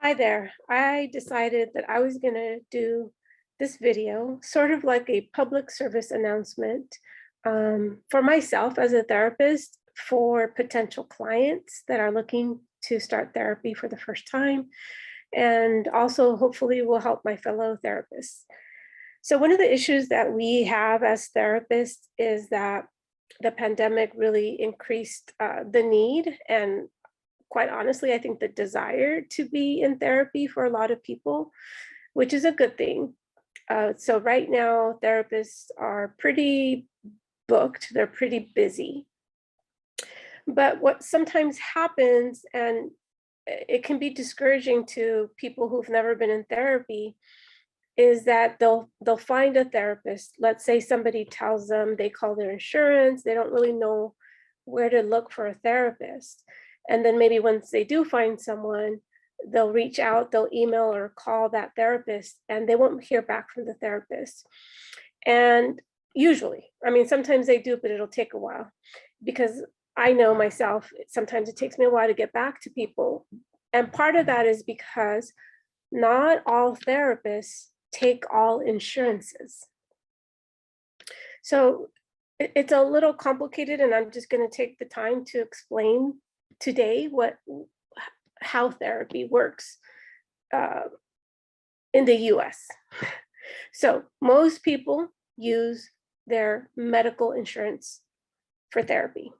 Hi there. I decided that I was going to do this video, sort of like a public service announcement for myself as a therapist for potential clients that are looking to start therapy for the first time, and also hopefully will help my fellow therapists. So, one of the issues that we have as therapists is that the pandemic really increased the need and quite honestly, I think the desire to be in therapy for a lot of people, which is a good thing. So right now, therapists are pretty booked, they're pretty busy. But what sometimes happens, and it can be discouraging to people who've never been in therapy, is that they'll find a therapist. Let's say somebody tells them they call their insurance, they don't really know where to look for a therapist. And then maybe once they do find someone, they'll reach out, they'll email or call that therapist, and they won't hear back from the therapist. And usually, I mean, sometimes they do, but it'll take a while because I know myself, sometimes it takes me a while to get back to people. And part of that is because not all therapists take all insurances. So it's a little complicated, and I'm just going to take the time to explain today how therapy works uh, in the US. So most people use their medical insurance for therapy.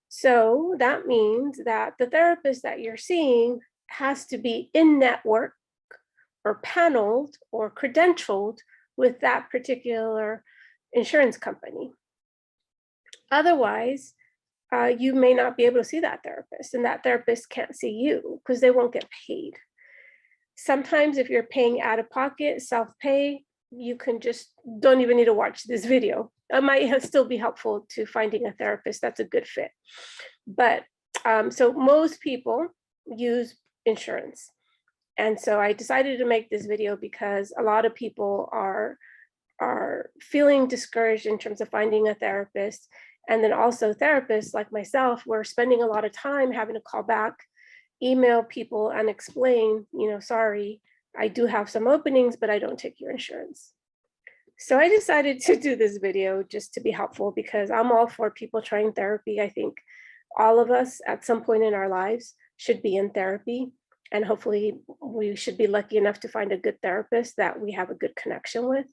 So that means that the therapist that you're seeing has to be in network or paneled or credentialed with that particular insurance company. Otherwise, you may not be able to see that therapist, and that therapist can't see you because they won't get paid. Sometimes if you're paying out of pocket, self-pay, you can just don't even need to watch this video. It might still be helpful to finding a therapist that's a good fit. But so most people use insurance. And so I decided to make this video because a lot of people are feeling discouraged in terms of finding a therapist. And then also therapists like myself, we're spending a lot of time having to call back, email people and explain, sorry, I do have some openings, but I don't take your insurance. So I decided to do this video just to be helpful because I'm all for people trying therapy. I think all of us at some point in our lives should be in therapy. And hopefully we should be lucky enough to find a good therapist that we have a good connection with.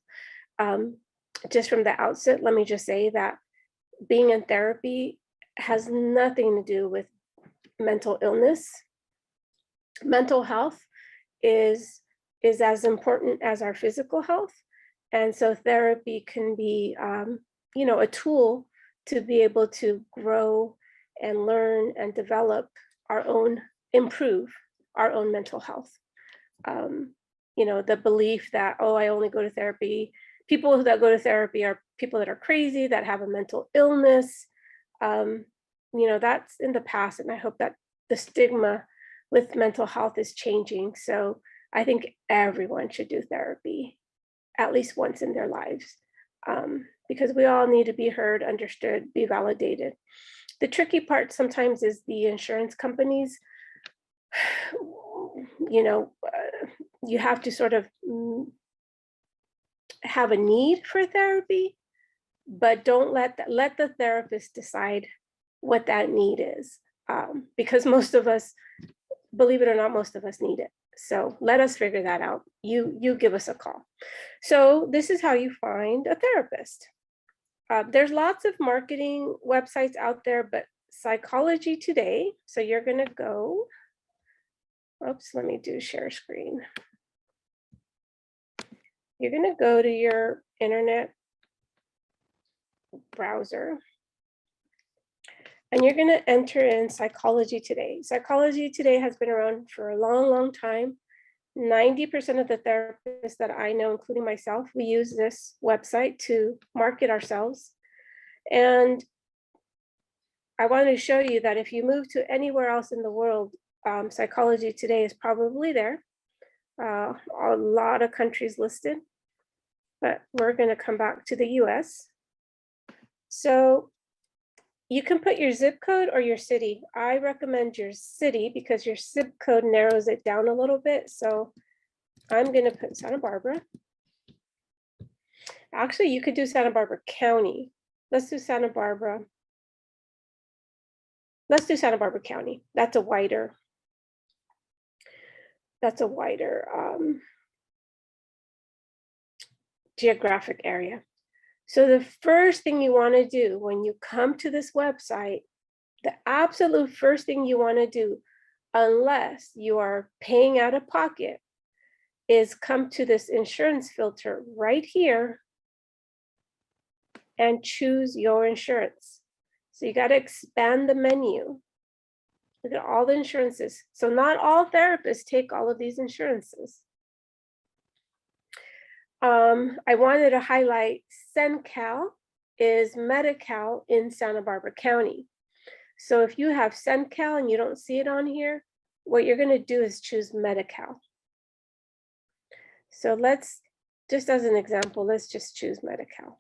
Just from the outset, let me just say that being in therapy has nothing to do with mental illness. Mental health is as important as our physical health. And so therapy can be, a tool to be able to grow and learn and develop improve our own mental health. The belief that, oh, I only go to therapy. People that go to therapy are people that are crazy, that have a mental illness. That's in the past. And I hope that the stigma with mental health is changing. So I think everyone should do therapy at least once in their lives, because we all need to be heard, understood, be validated. The tricky part sometimes is the insurance companies. You have to sort of have a need for therapy, but don't let the therapist decide what that need is, because most of us, believe it or not, most of us need it. So let us figure that out. You give us a call. So this is how you find a therapist. There's lots of marketing websites out there, but Psychology Today. So you're gonna go, oops, let me do share screen. You're gonna go to your internet browser and you're gonna enter in Psychology Today. Psychology Today has been around for a long, long time. 90% of the therapists that I know, including myself, we use this website to market ourselves. And I wanted to show you that if you move to anywhere else in the world, Psychology Today is probably there. A lot of countries listed, but we're going to come back to the US. So You can put your zip code or your city. I recommend your city because your zip code narrows it down a little bit. So I'm going to put Santa Barbara. Actually, you could do Santa Barbara County. Let's do Santa Barbara. Let's do Santa Barbara County. That's a wider geographic area. So the first thing you want to do when you come to this website, the absolute first thing you want to do, unless you are paying out of pocket, is come to this insurance filter right here and choose your insurance. So you got to expand the menu. Look at all the insurances. So not all therapists take all of these insurances. I wanted to highlight CenCal is Medi-Cal in Santa Barbara County. So if you have CenCal and you don't see it on here, what you're going to do is choose Medi-Cal. So let's, just as an example, let's just choose Medi-Cal.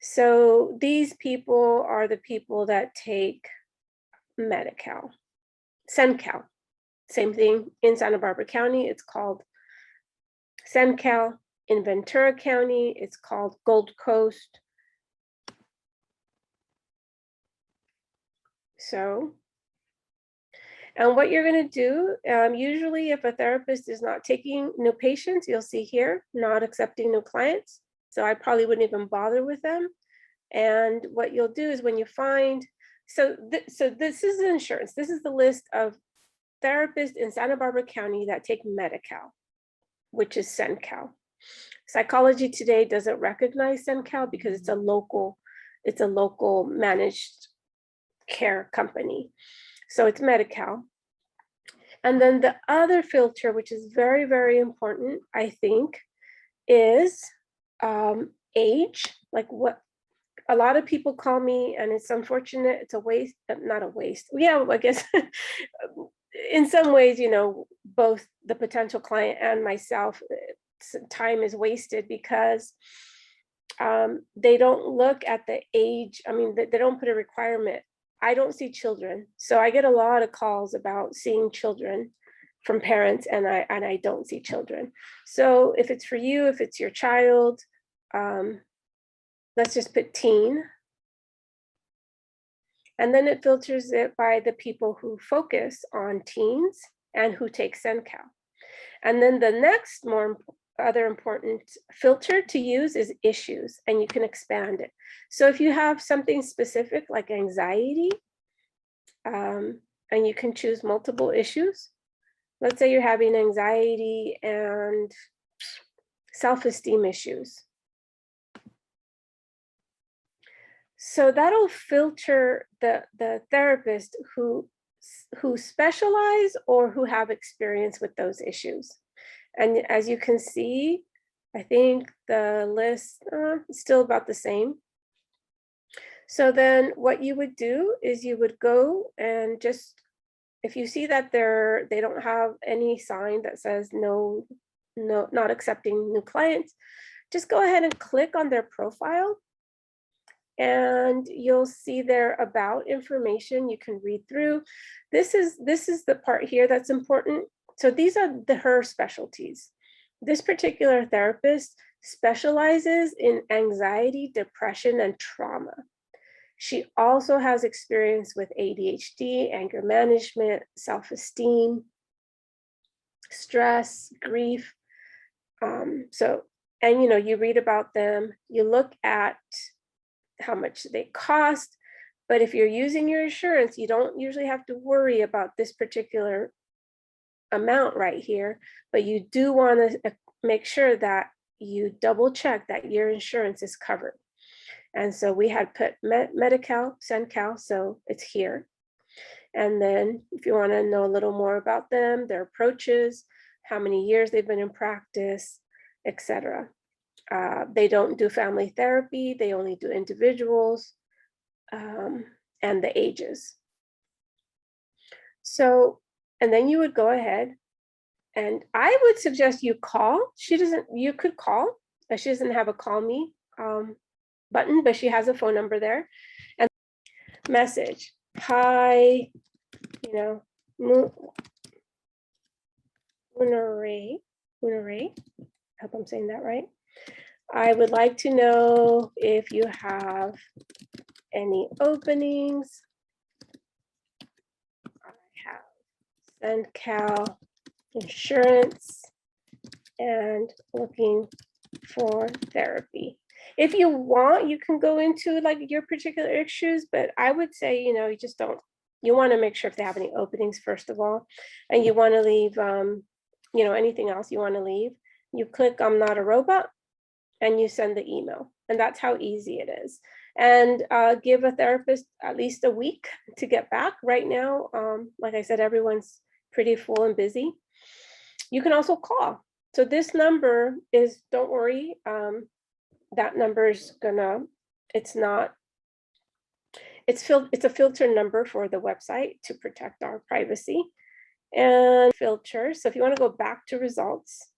So these people are the people that take Medi-Cal. CenCal, same thing in Santa Barbara County, it's called CenCal. In Ventura County, it's called Gold Coast. So, and what you're going to do, usually if a therapist is not taking new patients, you'll see here, not accepting new clients. So I probably wouldn't even bother with them. And what you'll do is when you find, so this is insurance. This is the list of therapists in Santa Barbara County that take Medi-Cal, which is CenCal. Psychology Today doesn't recognize CenCal because it's a local managed care company. So it's Medi-Cal. And then the other filter, which is very, very important, I think, is age. Like what a lot of people call me, and it's unfortunate, it's a waste, not a waste. Yeah, I guess in some ways, you know, both the potential client and myself, time is wasted because they don't look at the age. I mean, they don't put a requirement. I don't see children. So I get a lot of calls about seeing children from parents, and I don't see children. So if it's for you, if it's your child, let's just put teen. And then it filters it by the people who focus on teens and who take CenCal. And then the next other important filter to use is issues, and you can expand it. So if you have something specific like anxiety, and you can choose multiple issues. Let's say you're having anxiety and self-esteem issues. So that'll filter the therapist who specialize or who have experience with those issues. And as you can see, I think the list is still about the same. So then what you would do is you would go and just, if you see that they don't have any sign that says no, not accepting new clients, just go ahead and click on their profile and you'll see their about information you can read through. This is the part here that's important. So these are her specialties. This particular therapist specializes in anxiety, depression, and trauma. She also has experience with ADHD, anger management, self-esteem, stress, grief. And you know, you read about them, you look at how much they cost, but if you're using your insurance, you don't usually have to worry about this particular amount right here, but you do want to make sure that you double check that your insurance is covered. And so we had put Medi-Cal, CenCal, so it's here. And then if you want to know a little more about them, their approaches, how many years they've been in practice, etc. They don't do family therapy, they only do individuals, and the ages. So, and then you would go ahead, and I would suggest you call. You could call, she doesn't have a call me button, but she has a phone number there. message. Hi, you know, Munare, I hope I'm saying that right. I would like to know if you have any openings. I have SendCal Insurance and looking for therapy. If you want, you can go into like your particular issues, but I would say, you know, you just don't, you want to make sure if they have any openings, first of all, and you want to leave, you know, anything else you want to leave, you click I'm not a robot and you send the email. And that's how easy it is. And give a therapist at least a week to get back. Right now, like I said, everyone's pretty full and busy. You can also call. So this number is, don't worry, that number is gonna, it's not, it's a filter number for the website to protect our privacy and filter. So if you want to go back to results,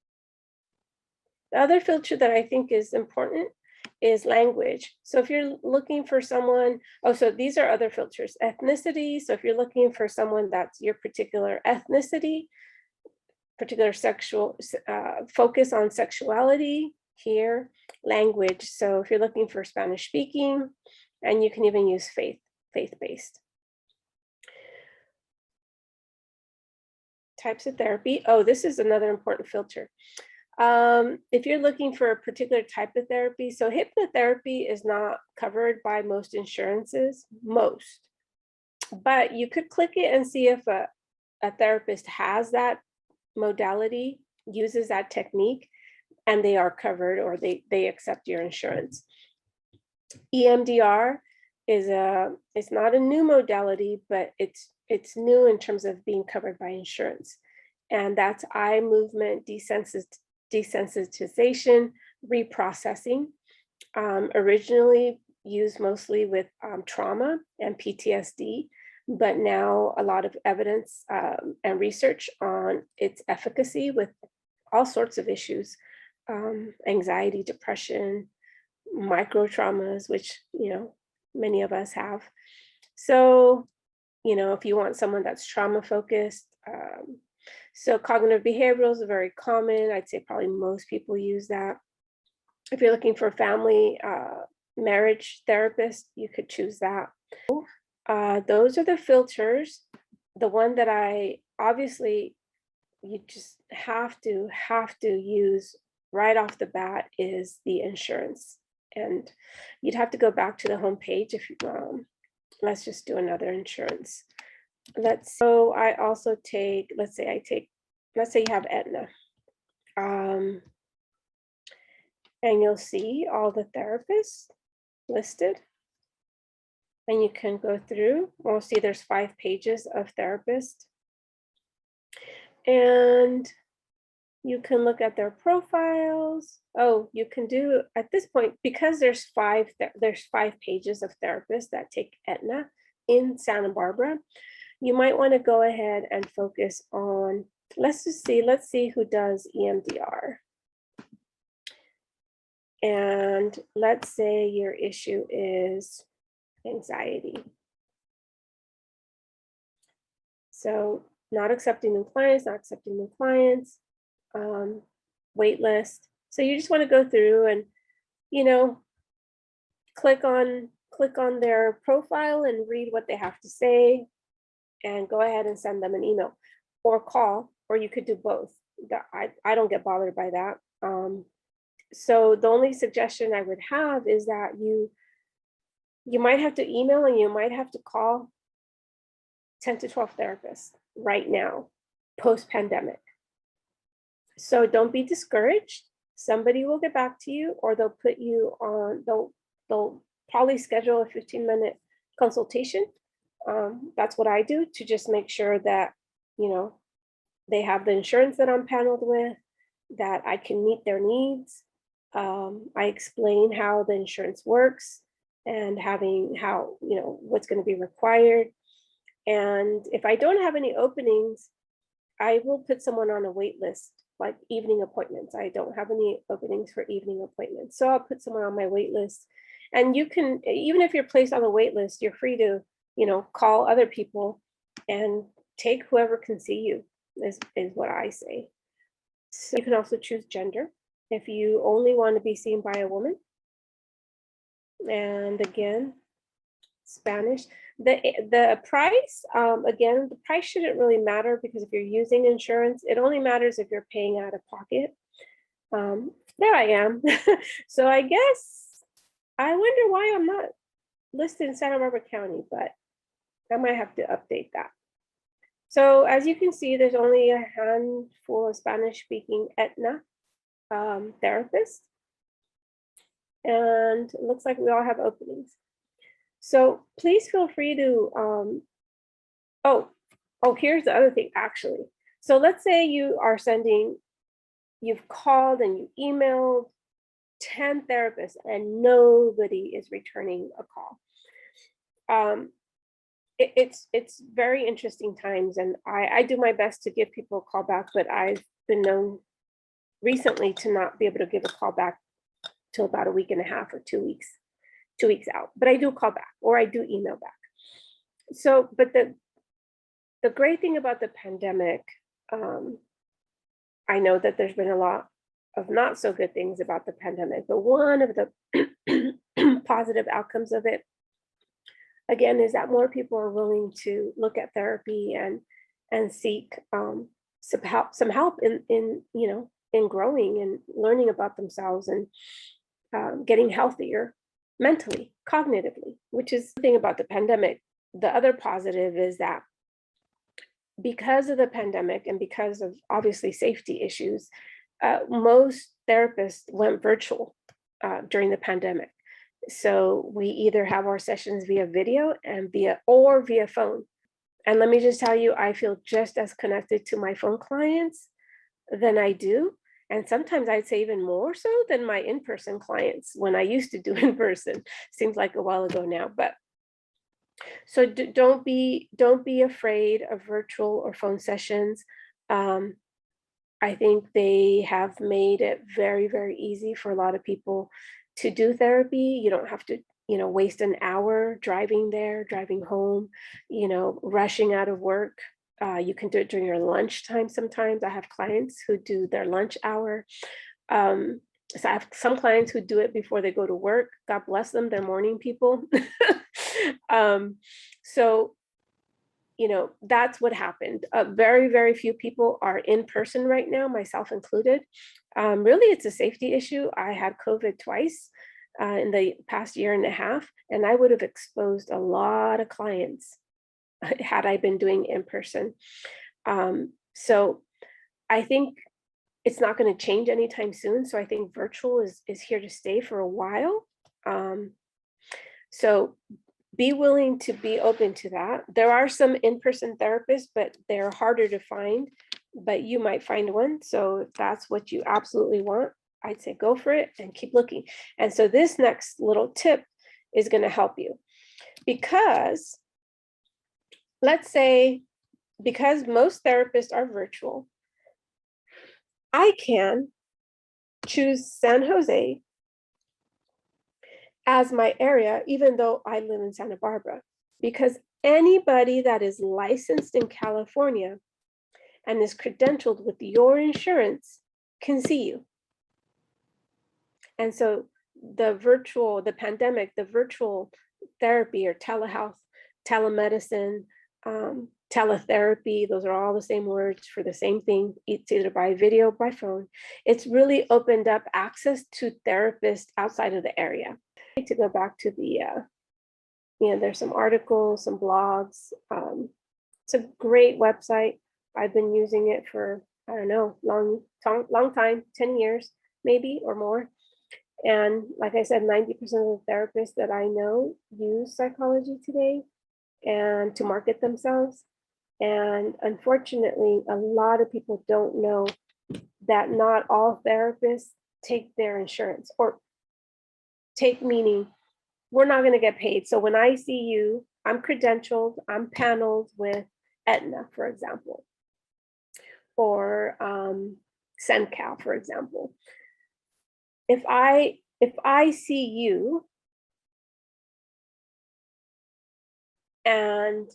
the other filter that I think is important is language. So if you're looking for someone, oh, so these are other filters. Ethnicity. So if you're looking for someone that's your particular ethnicity, particular sexual focus on sexuality here, language. So if you're looking for Spanish speaking, and you can even use faith-based. Types of therapy. Oh, this is another important filter. If you're looking for a particular type of therapy, so hypnotherapy is not covered by most insurances, but you could click it and see if a therapist has that modality, uses that technique, and they are covered or they accept your insurance. EMDR is it's not a new modality, but it's new in terms of being covered by insurance. And that's eye movement desensitization, reprocessing, originally used mostly with trauma and PTSD, but now a lot of evidence and research on its efficacy with all sorts of issues, anxiety, depression, micro traumas, which, you know, many of us have. So, you know, if you want someone that's trauma focused, so cognitive behaviorals are very common. I'd say probably most people use that. If you're looking for family marriage therapist, you could choose that. Those are the filters. The one that I obviously you just have to use right off the bat is the insurance. And you'd have to go back to the home page if you, let's just do another insurance. So I also take, let's say you have Aetna. And you'll see all the therapists listed. And you can go through, we'll see there's 5 pages of therapists. And you can look at their profiles. Oh, you can do at this point, because there's 5 pages of therapists that take Aetna in Santa Barbara. You might want to go ahead and focus on, let's see who does EMDR. And let's say your issue is anxiety. So not accepting new clients, wait list. So you just want to go through and, you know, click on their profile and read what they have to say and go ahead and send them an email or call, or you could do both. I don't get bothered by that. So the only suggestion I would have is that you might have to email and you might have to call 10 to 12 therapists right now, post-pandemic. So don't be discouraged. Somebody will get back to you, or they'll put you on, they'll probably schedule a 15-minute consultation. That's what I do to just make sure that, you know, they have the insurance that I'm paneled with, that I can meet their needs. I explain how the insurance works and how, you know, what's going to be required. And if I don't have any openings, I will put someone on a wait list, like evening appointments. I don't have any openings for evening appointments. So I'll put someone on my wait list. And you can, even if you're placed on the wait list, you're free to call other people and take whoever can see you is what I say. So you can also choose gender if you only want to be seen by a woman. And again, Spanish. The price, again, the price shouldn't really matter, because if you're using insurance, it only matters if you're paying out of pocket. There I am. So I guess I wonder why I'm not listed in Santa Barbara County, but I might have to update that. So as you can see, there's only a handful of Spanish-speaking Aetna therapists, and it looks like we all have openings. So please feel free to, oh, here's the other thing, actually. So let's say you've called and you emailed 10 therapists and nobody is returning a call. It's very interesting times, and I do my best to give people a call back, but I've been known recently to not be able to give a call back till about a week and a half or 2 weeks out, but I do call back or I do email back. So, but the great thing about the pandemic, I know that there's been a lot of not so good things about the pandemic, but one of the positive outcomes of it, again, is that more people are willing to look at therapy and seek some help in growing and learning about themselves and getting healthier mentally, cognitively, which is the thing about the pandemic. The other positive is that because of the pandemic and because of obviously safety issues, most therapists went virtual during the pandemic. So we either have our sessions via video and via phone. And let me just tell you, I feel just as connected to my phone clients than I do. And sometimes I'd say even more so than my in-person clients when I used to do in person. Seems like a while ago now, but so don't be afraid of virtual or phone sessions. I think they have made it very, very easy for a lot of people to do therapy. You don't have to, waste an hour driving there, driving home, rushing out of work. You can do it during your lunchtime sometimes. I have clients who do their lunch hour. So I have some clients who do it before they go to work. God bless them, they're morning people. So, that's what happened. Very, very few people are in person right now, myself included. Really, it's a safety issue. I had COVID twice in the past year and a half, and I would have exposed a lot of clients had I been doing in person. So I think it's not going to change anytime soon. So I think virtual is here to stay for a while. So be willing to be open to that. There are some in-person therapists, but they're harder to find, but you might find one. So if that's what you absolutely want, I'd say go for it and keep looking. And so this next little tip is going to help you, because let's say, because most therapists are virtual, I can choose San Jose as my area, even though I live in Santa Barbara, because anybody that is licensed in California and is credentialed with your insurance can see you. And so the virtual therapy or telehealth, telemedicine, teletherapy, those are all the same words for the same thing. It's either by video or by phone. It's really opened up access to therapists outside of the area. To go back to the, there's some articles, some blogs. It's a great website. I've been using it for, I don't know, long time, 10 years, maybe or more. And like I said, 90% of the therapists that I know use Psychology Today and to market themselves. And unfortunately, a lot of people don't know that not all therapists take their insurance, or take meaning we're not going to get paid. So when I see you, I'm credentialed, I'm paneled with Aetna, for example, or SenCal, for example. If I see you, And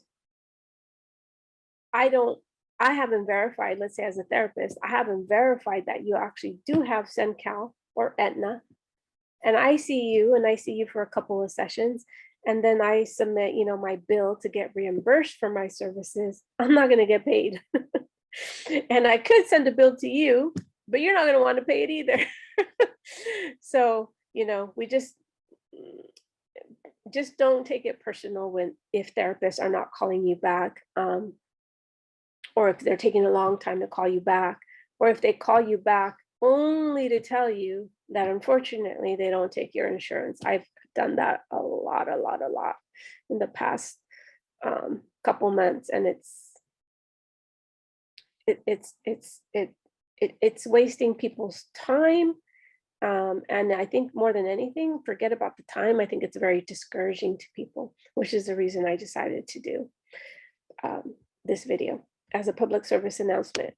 I haven't verified, let's say as a therapist, I haven't verified that you actually do have CenCal or Aetna. And I see you for a couple of sessions, and then I submit, my bill to get reimbursed for my services. I'm not going to get paid. And I could send a bill to you, but you're not going to want to pay it either. So, we just don't take it personal if therapists are not calling you back, or if they're taking a long time to call you back, or if they call you back only to tell you that unfortunately they don't take your insurance. I've done that a lot in the past couple months, and it's wasting people's time. And I think more than anything, forget about the time. I think it's very discouraging to people, which is the reason I decided to do this video as a public service announcement.